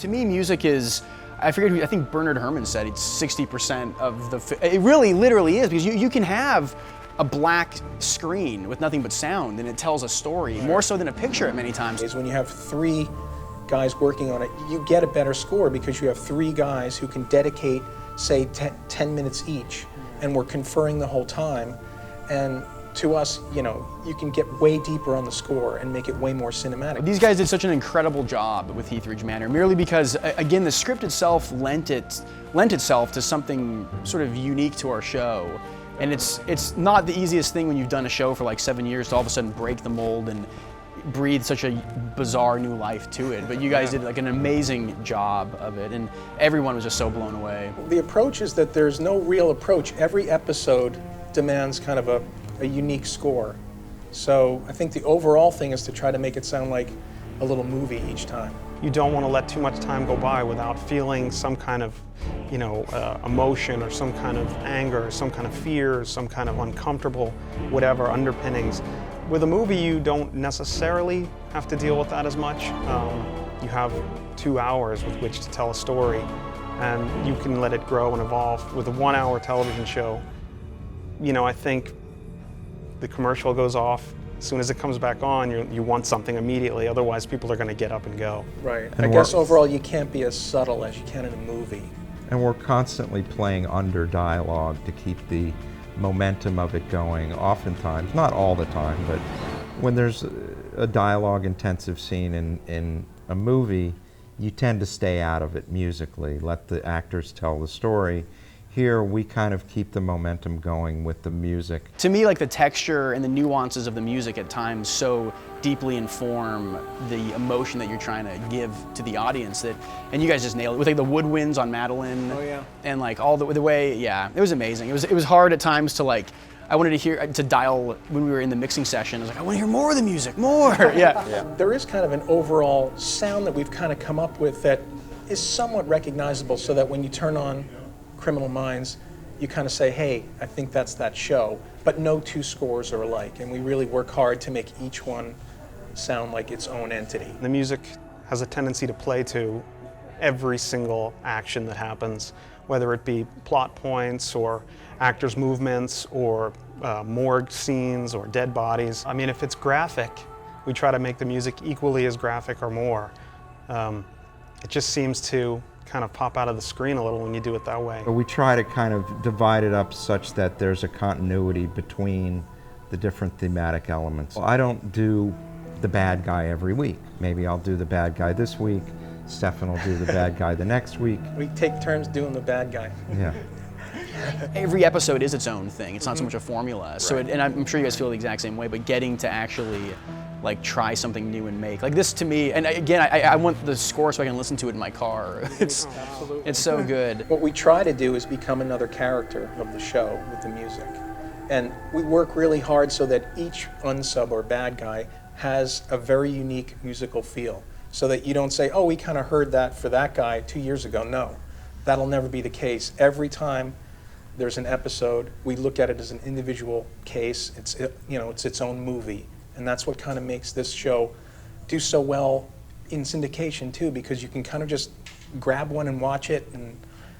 To me, music is, I think Bernard Herrmann said it's 60% of the, it really literally is, because you can have a black screen with nothing but sound and it tells a story, more so than a picture at many times. When you have 3 guys working on it, you get a better score because you have 3 guys who can dedicate, say, 10 minutes each, and we're conferring the whole time. And to us, you know, you can get way deeper on the score and make it way more cinematic. These guys did such an incredible job with Heathridge Manor, merely because, again, the script itself lent itself to something sort of unique to our show. And it's not the easiest thing when you've done a show for like 7 years to all of a sudden break the mold and breathe such a bizarre new life to it. But you guys did like an amazing job of it, and everyone was just so blown away. The approach is that there's no real approach. Every episode demands kind of a unique score. So I think the overall thing is to try to make it sound like a little movie each time. You don't want to let too much time go by without feeling some kind of, emotion or some kind of anger, or some kind of fear, or some kind of uncomfortable, whatever underpinnings. With a movie, you don't necessarily have to deal with that as much. You have 2 hours with which to tell a story, and you can let it grow and evolve. With a 1-hour television show, I think the commercial goes off. As soon as it comes back on, you want something immediately, otherwise people are going to get up and go. Right. I guess overall you can't be as subtle as you can in a movie. And we're constantly playing under dialogue to keep the momentum of it going. Oftentimes, not all the time, but when there's a dialogue intensive scene in a movie, you tend to stay out of it musically, let the actors tell the story. Here, we kind of keep the momentum going with the music. To me, like, the texture and the nuances of the music at times so deeply inform the emotion that you're trying to give to the audience and you guys just nailed it with like the woodwinds on Madeline. Oh yeah. And like all the way, yeah, it was amazing. It was hard at times to like, I wanted to dial when we were in the mixing session. I was like, I want to hear more of the music, more. Yeah. There is kind of an overall sound that we've kind of come up with that is somewhat recognizable, so that when you turn on Criminal Minds, you kind of say, hey, I think that's that show, but no 2 scores are alike, and we really work hard to make each one sound like its own entity. The music has a tendency to play to every single action that happens, whether it be plot points or actors' movements or morgue scenes or dead bodies. I mean, if it's graphic, we try to make the music equally as graphic or more. It just seems to kind of pop out of the screen a little when you do it that way. We try to kind of divide it up such that there's a continuity between the different thematic elements. I don't do the bad guy every week. Maybe I'll do the bad guy this week, Steffan will do the bad guy the next week. We take turns doing the bad guy. Yeah. Every episode is its own thing. It's not so much a formula. So, and I'm sure you guys feel the exact same way, but getting to actually like try something new and make. Like this to me, and again, I want the score so I can listen to it in my car. It's so good. What we try to do is become another character of the show with the music. And we work really hard so that each unsub or bad guy has a very unique musical feel. So that you don't say, oh, we kind of heard that for that guy 2 years ago. No, that'll never be the case. Every time there's an episode, we look at it as an individual case. It's its own movie. And that's what kind of makes this show do so well in syndication too, because you can kind of just grab one and watch it and,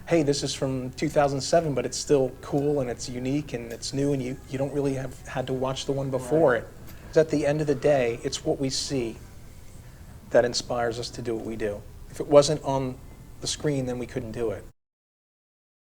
hey, this is from 2007, but it's still cool and it's unique and it's new, and you don't really have had to watch the one before it. Because at the end of the day, it's what we see that inspires us to do what we do. If it wasn't on the screen, then we couldn't do it.